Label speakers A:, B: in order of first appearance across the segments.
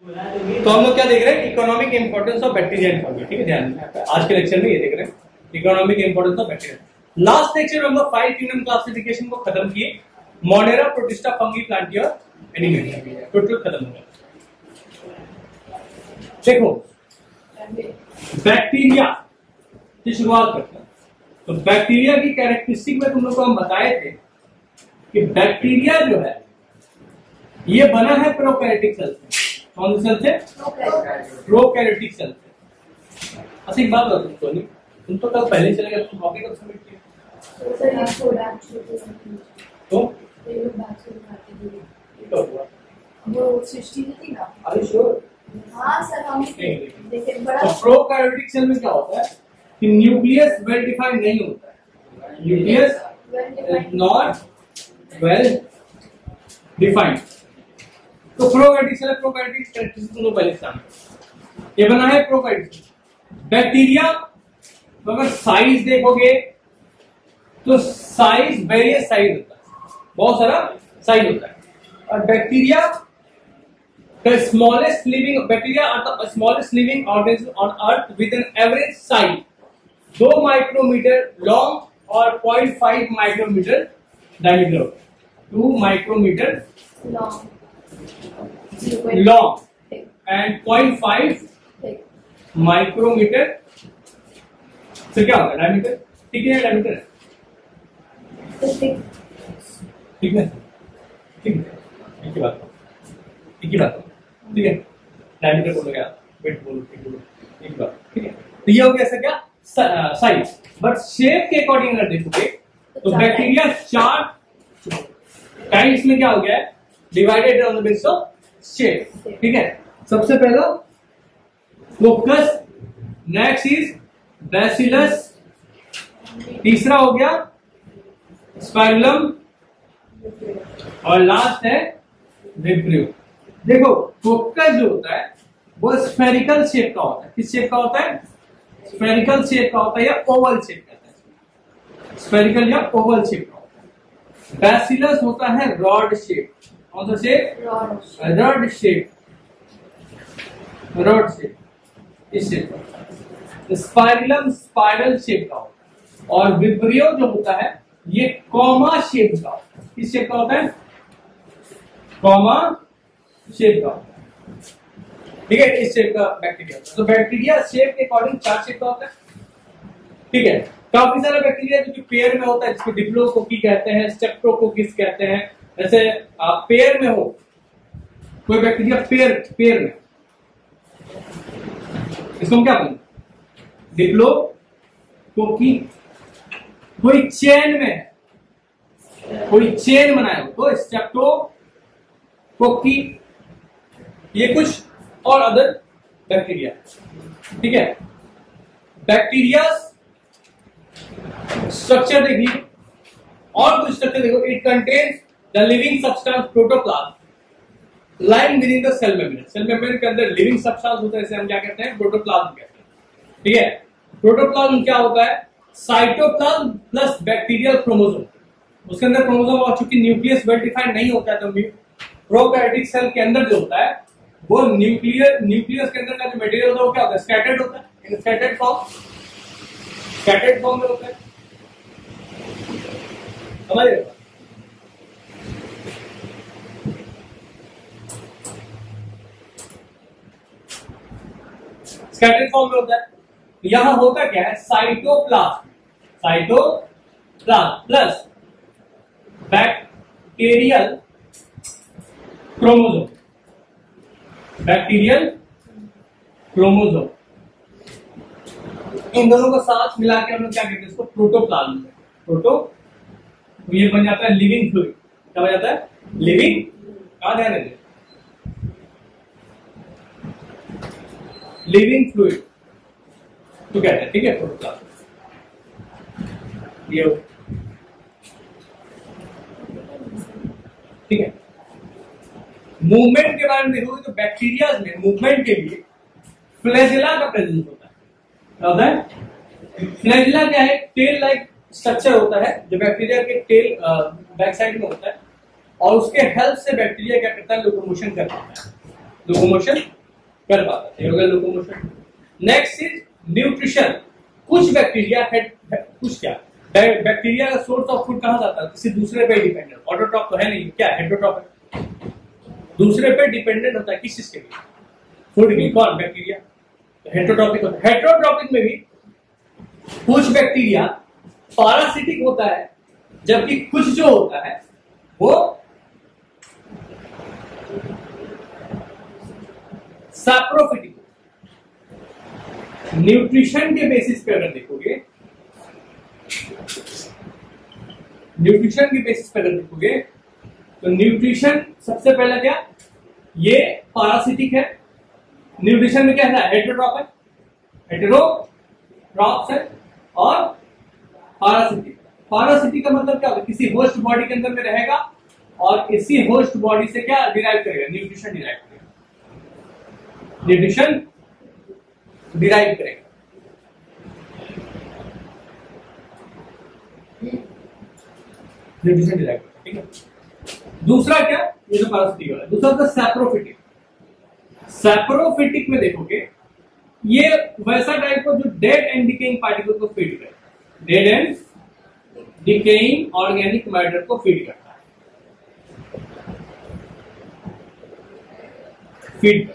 A: तो हम लोग क्या देख रहे हैं, economic importance of bacteria and fungi. ठीक है, ध्यान दें आज के लेक्चर में ये देख रहे हैं economic importance of bacteria. Last lecture में हम लोग 5 किंगडम क्लासिफिकेशन को खत्म किए, Monera, Protista, Fungi, Plantae, Animalia, total खत्म हो गया। देखो बैक्टीरिया की शुरुआत करते हैं। तो बैक्टीरिया की कैरेक्टरिस्टिक में तुम लोग को हम बताए थे कि बैक्टीरिया जो है ये बना है प्रोकैरियोटिक सेल से। कौन से सेल से? प्रोकैरियोटिक सेल से। अच्छा एक बात बताओ सोनी, तुम तो कल पहले चले गए, तुम कॉपी कब सबमिट किया? तो
B: वो सृष्टि थी ना।
A: अरे श्योर।
B: हाँ सर, हम देखिए बड़ा
A: प्रोकैरियोटिक सेल में क्या होता है कि न्यूक्लियस वेल डिफाइंड नहीं होता है, न्यूक्लियस नॉट वेल डिफाइंड। तो प्रोकैरियोटिक सेल, प्रोकैरियोटिक कैरेक्टरिस्टिक दोनों पहले जान, ये बना है प्रोकैरियोटिक। बैक्टीरिया तो अगर साइज देखोगे तो साइज वेरियस साइज होता है, बहुत सारा साइज होता है। और bacteria the smallest living bacteria are the smallest living organism on earth with an average size 2 micrometer long or 0.5 micrometer diameter, 2 micrometer
B: long
A: and 0.5 micrometer से क्या होगा डायमीटर? ठीक है, डायमीटर ठीक है, ठीक है, एक ही बात ठीक है, डायमीटर बोलो क्या, वेट बोलो, एक बात ठीक है। तो ये हो गया ऐसा क्या साइज, बट शेप के अकॉर्डिंग अगर देखोगे तो बैक्टीरिया 4 टाइप्स में क्या हो गया है, divided on the basis of shape. ठीक है, सबसे पहला फोकस, नेक्स्ट इज बैसिलस, तीसरा हो गया स्पाइरलम और लास्ट है विब्रियो। देखो फोकस जो होता है वो स्फेरिकल शेप का होता है। किस शेप का होता है? स्फेरिकल शेप का होता है या ओवल शेप का होता है, स्फेरिकल या ओवल शेप का होता है। बैसिलस होता है रॉड शेप। कौन सा shape? Rod shape, rod shape, इस शेप का। स्पाइरलम स्पाइरल शेप का होता है और विब्रियो जो होता है ये कॉमा शेप का होता है। किस शेप का होता है? कॉमा शेप का, ठीक है, इस शेप का बैक्टीरिया। तो बैक्टीरिया शेप के अकॉर्डिंग 4 शेप का होता है। ठीक है, काफी सारा बैक्टीरिया जो कि पेयर में होता है, जिसको डिप्लोकोकी कहते हैं, स्ट्रेप्टोकोकिस कहते हैं। जैसे पेयर में हो कोई बैक्टीरिया, पेयर में, इसको हम क्या बोलेंगे? डिप्लोकोकी। कोई चेन में, कोई चेन बनाए हो तो स्ट्रेप्टोकोकी, ये कुछ और अदर बैक्टीरिया। ठीक है, बैक्टीरिया स्ट्रक्चर देखिए और कुछ स्ट्रक्चर देखो। It contains the living substance protoplasm lying within the cell membrane. Cell membrane के अंदर लिविंग सब्सटेंस होता है, इसे हम क्या कहते हैं? प्रोटोप्लाज्म कहते हैं। ठीक है, प्रोटोप्लाज्म क्या होता है? Cytoplasm plus bacterial chromosome. उसके अंदर क्रोमोसोम, और चूंकि न्यूक्लियस वेल डिफाइंड नहीं होता है तो प्रोकैरियोटिक सेल के अंदर जो होता है वो न्यूक्लियस के अंदर का जो मटेरियल होता है वो क्या होता है? स्कैटर्ड होता है, इन स्कैटर्ड फॉर्म में होता है। समझ रहे हो? स्कैटर्ड फॉर्म में होता है। यहां होता क्या है? Cytoplasm plus bacterial chromosome, bacterial chromosome, इन दोनों को साथ मिला के हम लोग क्या कहते हैं? इसको प्रोटोप्लाज्म। तो ये बन जाता है लिविंग फ्लूइड। क्या बन जाता है? लिविंग। कहां ध्यान देते? लिविंग फ्लूइड तो कहते हैं। ठीक है, प्रोटोप्लाज्म। ये ठीक है, मूवमेंट के बारे में देखोगे तो बैक्टीरिया में मूवमेंट के लिए फ्लैजेला का प्रेजेंस होता है। क्या होता है? फ्लैजेला क्या है? टेल लाइक स्ट्रक्चर होता है जो बैक्टीरिया के टेल बैक साइड में होता है, और उसके हेल्प से बैक्टीरिया क्या करता है? लोकोमोशन कर पाता है। लोकोमोशन कर पाता है। ये हो गया लोकोमोशन। Next is nutrition. कुछ बैक्टीरिया कुछ क्या बैक्टीरिया का सोर्स ऑफ फूड कहां जाता है? किसी दूसरे पे डिपेंडेंट। ऑटोट्रॉफ तो है नहीं, क्या हेटेरोट्रॉफ है, दूसरे पे डिपेंडेंट होता है। किस चीज के लिए? फूड के लिए। कौन? बैक्टीरिया। हेटेरोट्रॉपिक होता है। हेटेरोट्रॉपिक में भी कुछ बैक्टीरिया पैरासिटिक होता है, जबकि कुछ जो होता है वो सैप्रोफिटिक। न्यूट्रिशन के बेसिस पे अगर देखोगे, न्यूट्रिशन के बेसिस पे अगर देखोगे तो न्यूट्रिशन सबसे पहला क्या, ये पैरासिटिक है। न्यूट्रिशन में क्या है? हेटेरोट्रॉप है, हेटेरोट्रॉप्स है और पैरासिटिक। पैरासिटिक का मतलब क्या होगा? किसी होस्ट बॉडी के अंदर में रहेगा और इसी होस्ट बॉडी से क्या डिराइव करेगा? न्यूट्रिशन डिराइव करेगा, न्यूट्रिशन डिराइव करेगा। न्यूट्रिशन डिराइव करेगा, ठीक है। दूसरा क्या? ये जो पैरासिटिक वाला है। दूसरा था सैप्रोफिटिक। सैप्रोफिटिक में देखोगे ये वैसा टाइप को जो डेड एंड डिकेइंग पार्टिकल को फीड करे, dead and decaying organic matter को फीड करता है, feed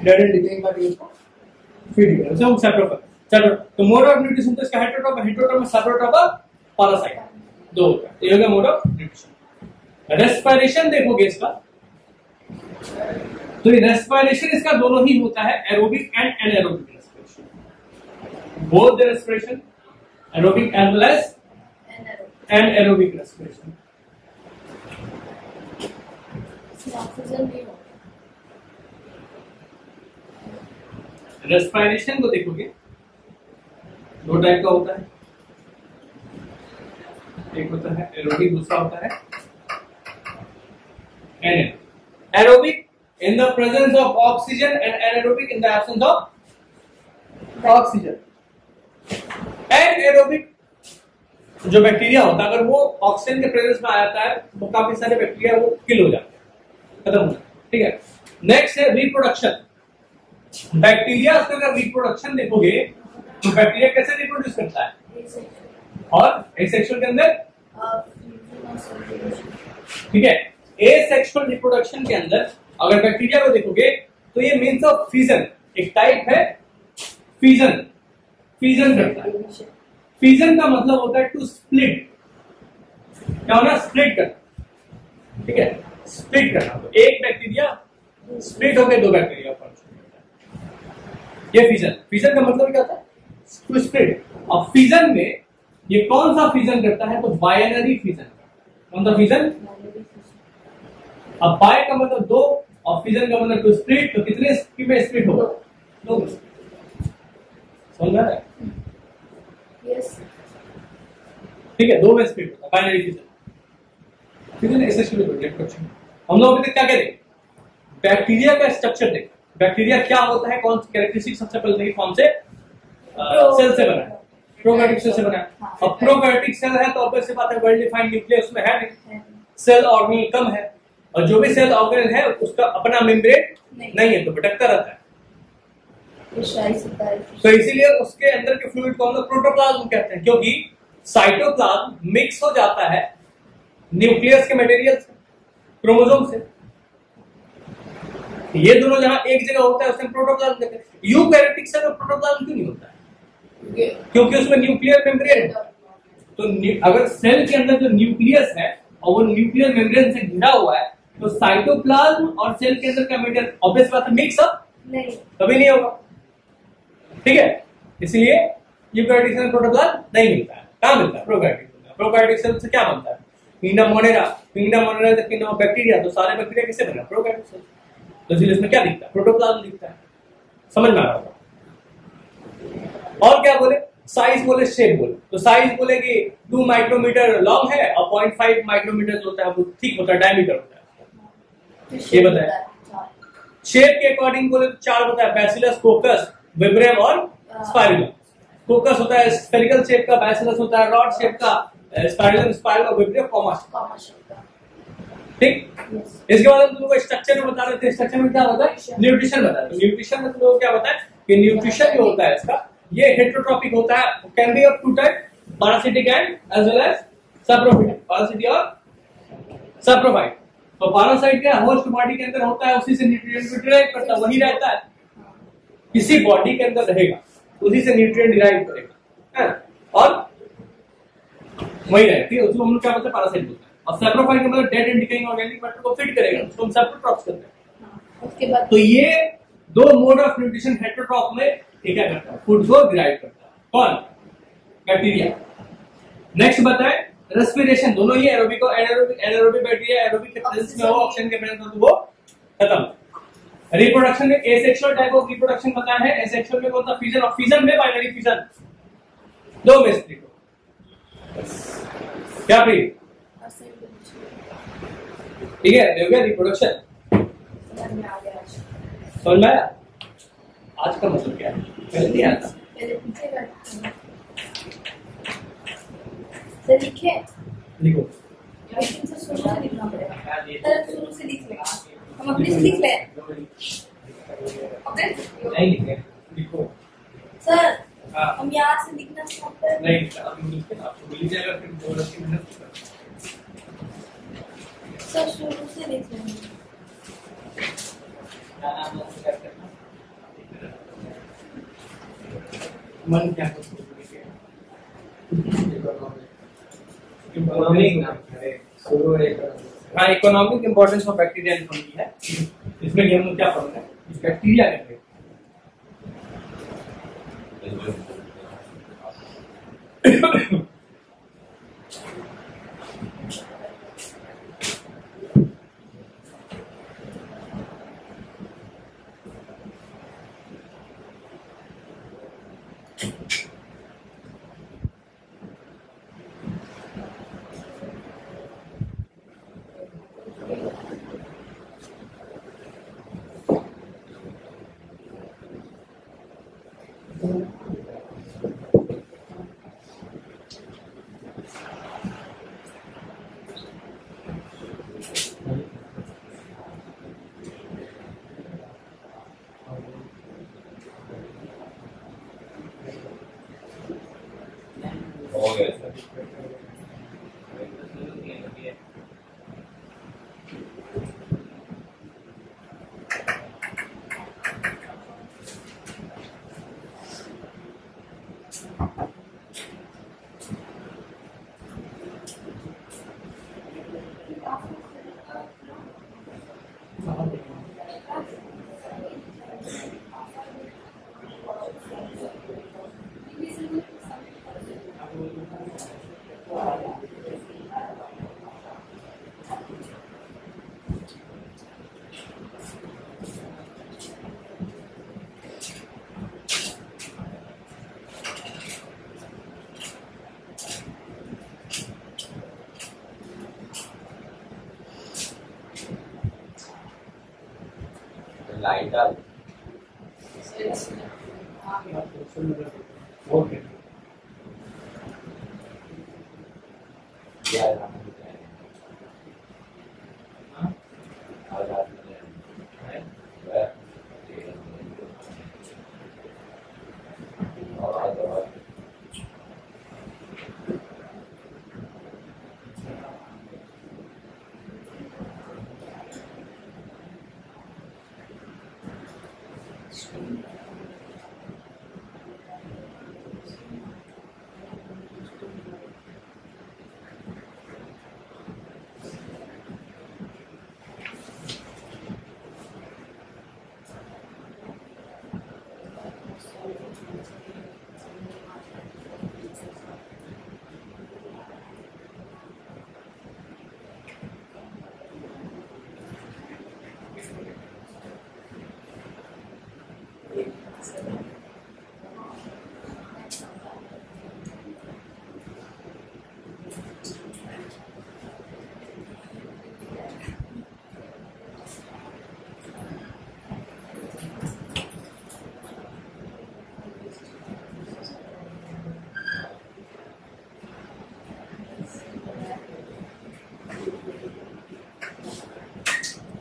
A: dead and decaying particle को फीड करता है। सैप्रोफिटिक। चलो, तो मोड ऑफ न्यूट्रिशन तो इसका हेटेरोट्रॉप, हेटेरोट्रॉप में सैप्रोट्रॉप और पैरासाइट दो होता है। ये हो गया मोड ऑफ न्यूट्रिशन। रेस्पिरेशन देखोगे इसका, तो रेस्पिरेशन इसका दोनों ही होता है, aerobic and anaerobic respiration. Both the respiration aerobic as well as anaerobic respiration. Respiration को देखोगे दो टाइप का होता है, एक होता है एरोबिक, दूसरा होता है anaerobic. Aerobic in the presence of oxygen and anaerobic in the absence of oxygen. Anaerobic जो बैक्टीरिया होता है, अगर वो ऑक्सीजन के प्रेजेंस में आ जाता है तो काफी सारे बैक्टीरिया वो किल हो जाते हैं, खत्म हो जाते हैं, ठीक है। नेक्स्ट है रिप्रोडक्शन। बैक्टीरिया अगर रिप्रोडक्शन देखोगे तो बैक्टीरिया कैसे रिप्रोड्यूस करता है? और एसेक्सुअल के अंदर, ठीक है। एसेक्सुअल रिप्रोडक्शन के अंदर अगर बैक्टीरिया को देखोगे तो ये मीन्स ऑफ फिजन, एक टाइप है फिजन, फिजन करता है। फिजन का मतलब होता है टू स्प्लिट, क्या होना? स्प्लिट करना, ठीक है, स्प्लिट करना। तो एक बैक्टीरिया स्प्लिट होकर दो बैक्टीरिया फॉर्म करता है, ये फिजन। फिजन का मतलब क्या होता है? To split. अब फिजन में ये कौन सा फिजन करता है? तो बाइनरी फिजन। कौन सा फिजन? अब बाय का मतलब दो और फिजन का मतलब टू स्प्लिट। तो कितने में स्प्लिट होगा? दो। समझ रहा है?
B: यस,
A: ठीक है, दो में स्प्लिट होता है बाइनरी फिजन। फिजन ऐसे शुरू होता है। हम लोग अभी तक क्या करें? बैक्टीरिया का स्ट्रक्चर देखें। बैक्टीरिया क्या होता है, कौन सी कैरेक्टरिस्टिक सबसे पहले देखिए, कौन से सेल से बना है? प्रोकार्योटिक सेल से बना है। अब प्रोकार्योटिक सेल है तो ऑब्वियस सी बात है वेल डिफाइंड न्यूक्लियस उसमें है नहीं, सेल ऑर्गेनेल कम है, और जो भी सेल ऑर्गेनेल है उसका अपना मेम्ब्रेन नहीं है, तो भटकता रहता है। तो इसीलिए उसके अंदर के फ्लूइड को हम लोग प्रोटोप्लाज्म कहते हैं, क्योंकि साइटोप्लाज्म मिक्स हो जाता है न्यूक्लियस के मटेरियल से, क्रोमोसोम से। ये दोनों जहां एक जगह होता है उसमें प्रोटोप्लाज्म कहते हैं। यूकैरियोटिक सेल में प्रोटोप्लाज्म क्यों नहीं होता है? क्योंकि उसमें न्यूक्लियर मेम्ब्रेन है। तो अगर सेल के अंदर जो न्यूक्लियस है और वो न्यूक्लियर मेम्ब्रेन से घिरा हुआ है, तो साइटोप्लाज्म और सेल के अंदर का मटेरियल ऑब्वियस बात है मिक्स अप नहीं, कभी नहीं होगा, ठीक है। इसलिए यूकैरियोटिक सेल प्रोटोप्लाज्म नहीं मिलता है। कहां मिलता है? Prokaryotic cell. प्रोकार्योटिक सेल से क्या बनता है? Kingdom Monera, kingdom Monera the kingdom of bacteria. तो सारे बैक्टीरिया किससे बना? Prokaryotic cell. तो इसलिए इसमें क्या दिखता है? प्रोटोप्लाज्म दिखता है। समझ में आ रहा होगा? और क्या बोले? साइज बोले, शेप बोले। तो साइज बोले कि 2 माइक्रोमीटर लॉन्ग है और 0.5 माइक्रोमीटर जो होता है वो थिक होता है, डायमीटर होता है। ये बताया। शेप के अकॉर्डिंग बोले तो 4 बताया, बैसिलस, कोकस, विब्रियम और स्पाइरुलम। कोकस होता है स्फेरिकल शेप का, बैसिलस होता है रॉड शेप का, स्पाइरुलम, स्पाइरुलम, विब्रियम कॉमा, ठीक।
B: Yes.
A: इसके बाद हम तुम लोगों को स्ट्रक्चर में बता रहे थे, स्ट्रक्चर में क्या होता है, न्यूट्रिशन बता रहे। तो न्यूट्रिशन में तुम लोगों को क्या होता है कि न्यूट्रिशन जो होता है इसका, ये हेटेरोट्रॉपिक होता है, can be of two type, parasitic and as well as saprophyte, parasitic और सैप्रोफाइट। तो पैरासाइट क्या होस्ट बॉडी के अंदर होता है, उसी से न्यूट्रिएंट को डिराइव करता है, वही रहता है, किसी बॉडी के अंदर रहेगा, उसी से न्यूट्रिएंट डिराइव करेगा, है? और वही रहती है, उसको हम लोग क्या बोलते हैं, पैरासाइट बोलते हैं। और सैप्रोफाइट का मतलब dead and decaying organic matter को फिट करेगा, उसको हम सैप्रोट्रॉप्स कहते हैं।
B: उसके बाद
A: तो ये दो मोड ऑफ न्यूट्रिशन हेटेरोट्रॉप में क्या करता है, फूड को डिराइव करता है। कौन? बैक्टीरिया। नेक्स्ट बताए रेस्पिरेशन, दोनों ही एरोबिक और एनारोबिक बैक्टीरिया एरोबिक के प्रेजेंस में हो, ऑक्सीजन के प्रेजेंस में तो वो खत्म। रिप्रोडक्शन में एसेक्सुअल टाइप ऑफ रिप्रोडक्शन बताया है, एसेक्सुअल में कौन सा, फिजन, और फिजन में बाइनरी फिजन, दो में से क्या भी ठीक है, हो गया रिप्रोडक्शन।
B: समझ में आ गया।
A: समझ में आया? आज का मतलब क्या है, पहले नहीं आता।
B: पहले पीछे का सर लिखे,
A: लिखो।
B: लेकिन सर शुरू से लिखना पड़ेगा। सर शुरू से लिख लें, हम अपने से लिख लें।
A: नहीं लिखे, लिखो।
B: सर
A: हाँ।
B: हम यहाँ से लिखना स्टार्ट करें।
A: नहीं लिखा, अभी लिख के आपको मिल जाएगा, फिर 2 मिनट।
B: सर शुरू से लिख लेंगे।
A: मन क्या हाँ, economic importance of bacteria and fungi है। इसमें हम लोग क्या पढ़ना है, बैक्टीरिया कहते हैं।
C: हो गया सर। लाइट डाल
A: ओके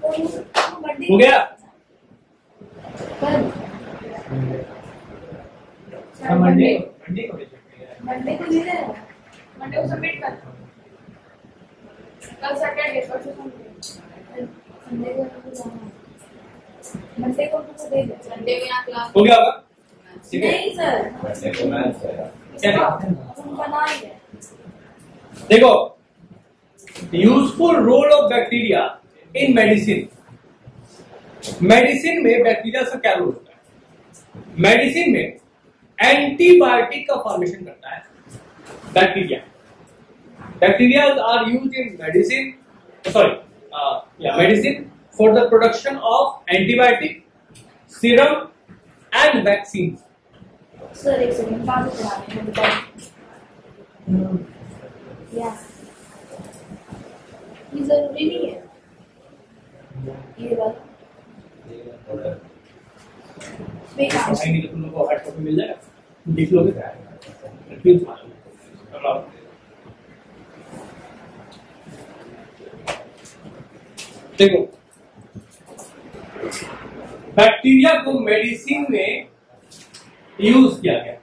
A: हो गया?
B: मंडे
C: मंडे को रिजेक्ट किया है।
B: मंडे को ले रहे हैं, मंडे को सबमिट कर, कल सैटरडे परसों संडे को जाना है, मंडे को तो दे दे, संडे में यहाँ क्लास
A: हो गया होगा? ठीक है,
B: नहीं सर,
C: मंडे को मैच है।
A: क्या
B: तुम बना ही है।
A: देखो, useful role of bacteria in medicine. Medicine में बैक्टीरिया का क्या रोल होता है? मेडिसिन में एंटीबायोटिक का फॉर्मेशन करता है bacteria. Bacteria are used in medicine, medicine for the production of antibiotic, serum and vaccine.
B: Sir एक सेकंड, बात करा रहे हैं, बताओ। यस, ये जरूरी नहीं है, ये बात
A: आएंगे तो तुम लोग को हार्ड कॉपी मिल जाएगा, लिख लोगे। देखो, बैक्टीरिया को मेडिसिन में यूज किया गया,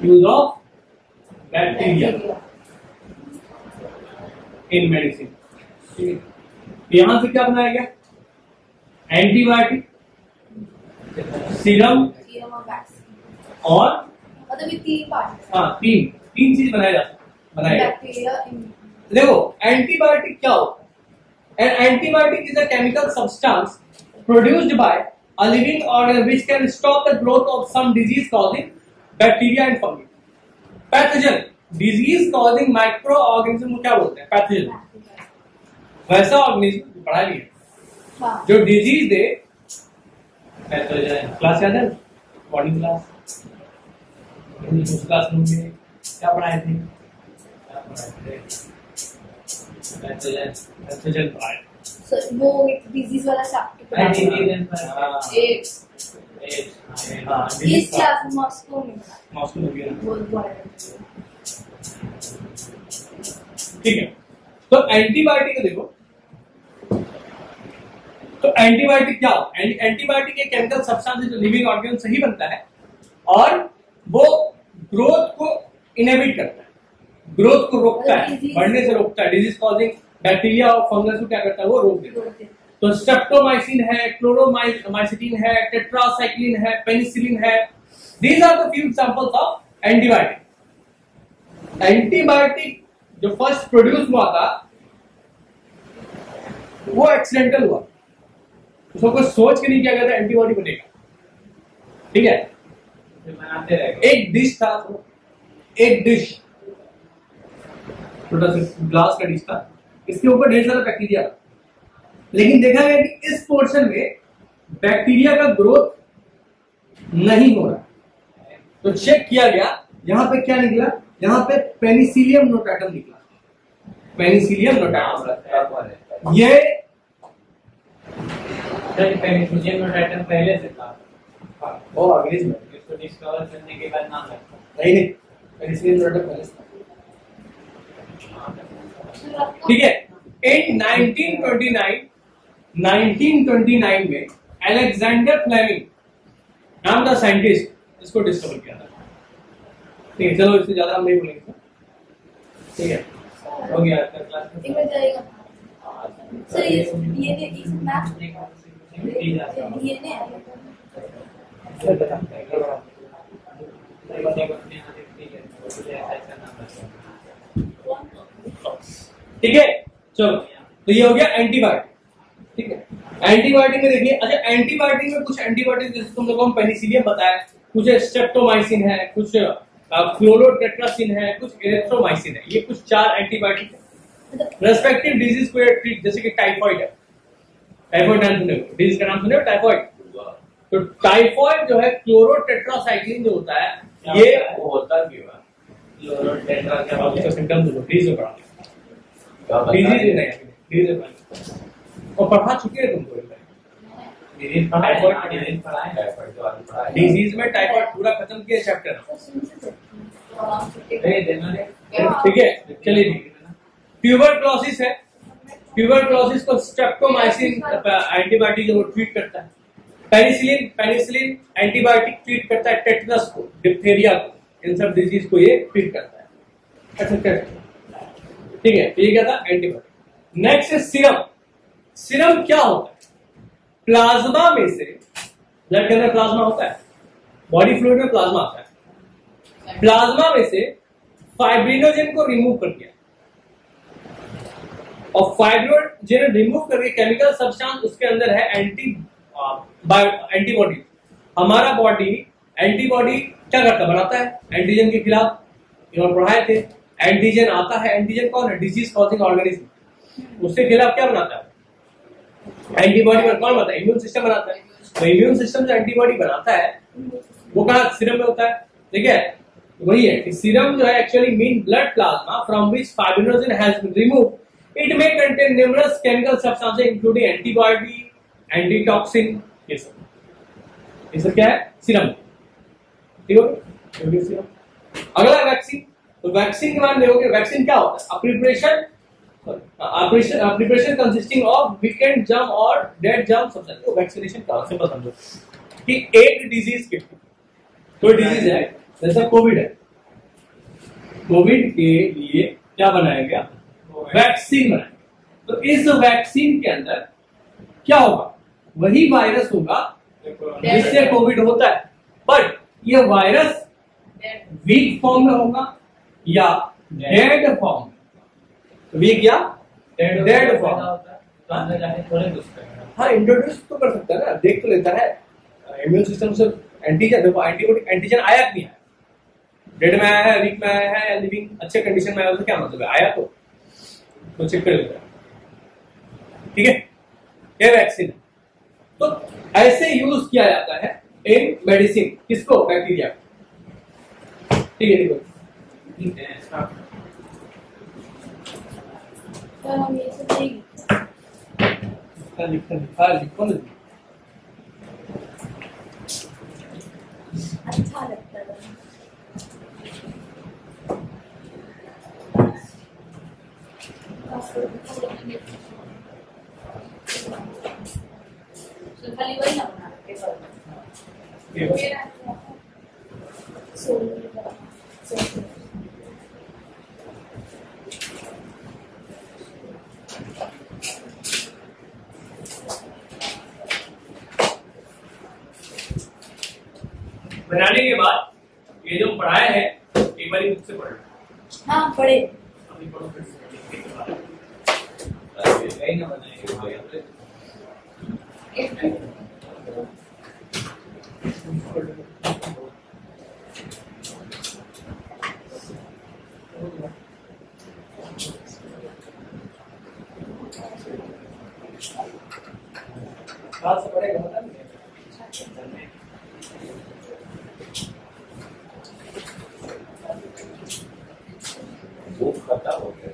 A: use of bacteria in medicine. यहां से क्या बनाया गया? एंटीबायोटिक, सीरम
B: सीरम और वैक्सीन,
A: और
B: मतलब ये तीन पार्ट
A: हाँ तीन चीज बनाया
B: बैक्टीरिया।
A: देखो, एंटीबायोटिक क्या होता है? An antibiotic is a chemical substance produced by a living organism which can stop the growth of some disease causing bacteria and fungi. Pathogen, disease causing micro organism को क्या बोलते हैं? पैथोजन। वैसा organism पढ़ा लिया जो डिजीज दे, pathogen. Class याद है? मॉर्निंग क्लास, उस क्लासरूम में क्या पढ़ाए थे? पैथोजन पढ़ाए।
B: सर वो एक डिजीज वाला चैप्टर एड्स, इस क्लास में मॉस्को में
A: ठीक है। तो एंटीबायोटिक देखो, तो एंटीबायोटिक क्या हो? एंटीबायोटिक एक केमिकल सब्सटेंस है जो लिविंग ऑर्गेनिज्म से ही बनता है और वो ग्रोथ को इनहिबिट करता है, ग्रोथ को रोकता है, बढ़ने से रोकता है। डिजीज कॉजिंग बैक्टीरिया और फंगस को क्या करता है? वो रोक देता है। तो स्ट्रेप्टोमाइसिन है, क्लोरोमाइसिटिन है, टेट्रासाइक्लिन है, पेनिसिलिन है। These are the few examples of antibiotic. Antibiotic जो फर्स्ट प्रोड्यूस हुआ था वो एक्सीडेंटल हुआ, उसको कोई सोच के नहीं किया गया था एंटीबॉडी बनेगा। ठीक है,
C: बनाते रहे।
A: एक डिश था, एक डिश छोटा सा ग्लास का डिश था, इसके ऊपर ढेर सारा बैक्टीरिया था, लेकिन देखा गया कि इस पोर्शन में बैक्टीरिया का ग्रोथ नहीं हो रहा। तो चेक किया गया, यहां पे क्या निकला? यहां पे पेनिसिलियम नोटाटम निकला। पेनिसिलियम नोटाटम ये
C: पेनिसिलियम नोटाटम पहले से था,
A: वो ऑर्गेनिज्म है,
C: इसको डिस्कवर करने के बाद नाम रखा।
A: नहीं पेनिसिलियम नोटाटम पहले से था। ठीक है। इन 1929 में अलेक्जेंडर फ्लेमिंग नाम था साइंटिस्ट, इसको डिस्कवर किया था। ठीक है, चलो इससे ज्यादा हम नहीं बोलेंगे। ठीक है, हो गया क्लास में।
B: एक जाएगा सर, ये इस मैथ ये ने
A: ठीक है, चलो तो ये हो गया एंटीबायोटिक। ठीक है, एंटीबायोटिक में देखिए, अच्छा एंटीबायोटिक में कुछ एंटीबायोटिक जैसे तुम लोगों को पेनिसिलियम बताया, कुछ स्ट्रेप्टोमाइसिन है, कुछ क्लोरोटेट्रासिन है, कुछ एरिथ्रोमाइसिन है। ये कुछ 4 एंटीबायोटिक है रेस्पेक्टिव डिजीज को ट्रीट। जैसे कि टाइफॉइड है, टाइफॉइड नाम सुने, डिजीज का नाम सुने टाइफॉइड। तो टाइफॉइड जो है क्लोरोटेट्रासाइक्लिन जो होता है, ये
C: होता क्यों है? क्लोरोटेट्रा क्या होता है?
A: सिम्टम्स हो डिजीज पढ़ा डिजीज नहीं डिजीज और पढ़ा चुके हैं तुमको।
C: डिजीज पढ़ा है,
A: डिजीज में टाइफॉइड पूरा खत्म किया चैप्टर। ठीक है, चलिए। ट्यूबरक्लोसिस है, ट्यूबरक्लोसिस को स्ट्रेप्टोमाइसिन एंटीबायोटिक वो ट्रीट करता है। पेनिसिलिन एंटीबायोटिक ट्रीट करता है टेटनस को, डिप्थेरिया को, इन सब डिजीज को ये ट्रीट करता है। अच्छा ठीक है, ये क्या था एंटीबायोटिक। नेक्स्ट है सीरम। सीरम क्या होता है? प्लाज्मा में से, ब्लड के अंदर प्लाज्मा होता है, बॉडी फ्लूइड में प्लाज्मा आता है, प्लाज्मा में से फाइब्रिनोजेन को रिमूव कर दिया और फाइब्रिनोजेन रिमूव करके केमिकल सब्सटेंस उसके अंदर है एंटीबॉडी। हमारा बॉडी एंटीबॉडी क्या करता है? बनाता है एंटीजन के खिलाफ। इन्होंने पढ़ाए थे, एंटीजन आता है। एंटीजन कौन है? Disease causing organism. उसके खिलाफ क्या बनाता है? एंटीबॉडी कौन बनाता है? इम्यून सिस्टम बनाता है। तो इम्यून सिस्टम जो एंटीबॉडी बनाता है वो कहाँ? सीरम में होता है। ठीक है, वही है कि सीरम जो है actually mean blood plasma from which fibrinogen has been removed. It may contain numerous chemical substances including antibody, antitoxin, ये सब क्या है? सीरम। ठीक है, सीरम। अगला वैक्सीन। तो वैक्सीन के बारे में देखोगे, वैक्सीन क्या होता है? Preparation consisting of weekend germ और डेड जर्म सब्सटेंस। तो वैक्सीनेशन का सिंपल समझो कि एक डिजीज के, कोई डिजीज है जैसा कोविड है, कोविड के लिए क्या बनाया गया? वैक्सीन बनाया। तो इस वैक्सीन के अंदर क्या होगा? वही वायरस होगा जिससे कोविड होता है, बट ये वायरस वीक फॉर्म में होगा या डेड फॉर्म में। वीक या डेड फॉर्म। हाँ, इंट्रोड्यूस तो कर सकता है ना, देख तो लेता है इम्यून सिस्टम से। एंटीजन देखो, एंटीजन आया कि नहीं आया, डेड में आया है, वीक में आया है या लिविंग अच्छे कंडीशन में आया, तो क्या मतलब है? आया तो चेक कर लेता है। ठीक है, ये वैक्सीन है। तो ऐसे यूज किया जाता है इन मेडिसिन। किसको? बैक्टीरिया। ठीक है, ठीक है।
B: हम ये सब नहीं
A: लिखो ना।
B: अच्छा लगता है। तो खाली वही ना बना पेपर
A: बनाने के बाद ये जो पढ़ाया है एक बार बुक से पढ़ना।
B: हाँ, पढ़े।
A: अभी पढ़ो फिर से। ना बनाएंगे बात से पढ़ेगा बता नहीं। पता हो गया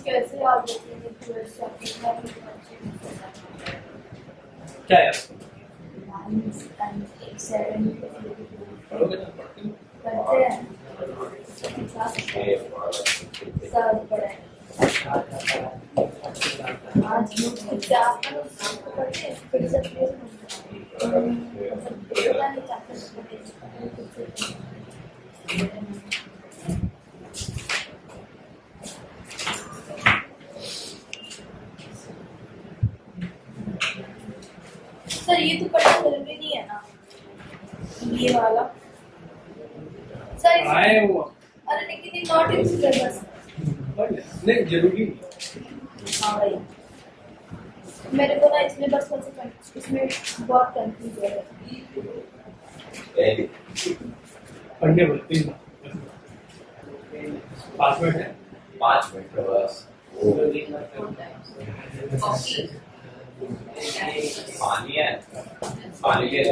B: कैसे याद
A: क्या है
B: पढ़ते हैं सब पढ़े आज पढ़ते फिर सब सर ये तो पढ़ना जरूरी नहीं है ना, ये वाला सर
A: आए वो।
B: अरे लेकिन ये नॉट इन सिलेबस
A: नहीं जरूरी नहीं।
B: हाँ भाई, मेरे को ना इसमें बस इसमें बहुत कंफ्यूज हो रहा है।
A: पढ़ने बोलते हैं 5 मिनट है,
C: 5 मिनट बस। पानी है, पानी ले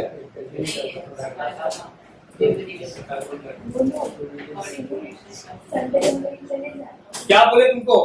A: क्या बोले तुमको?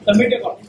A: Submit your copy.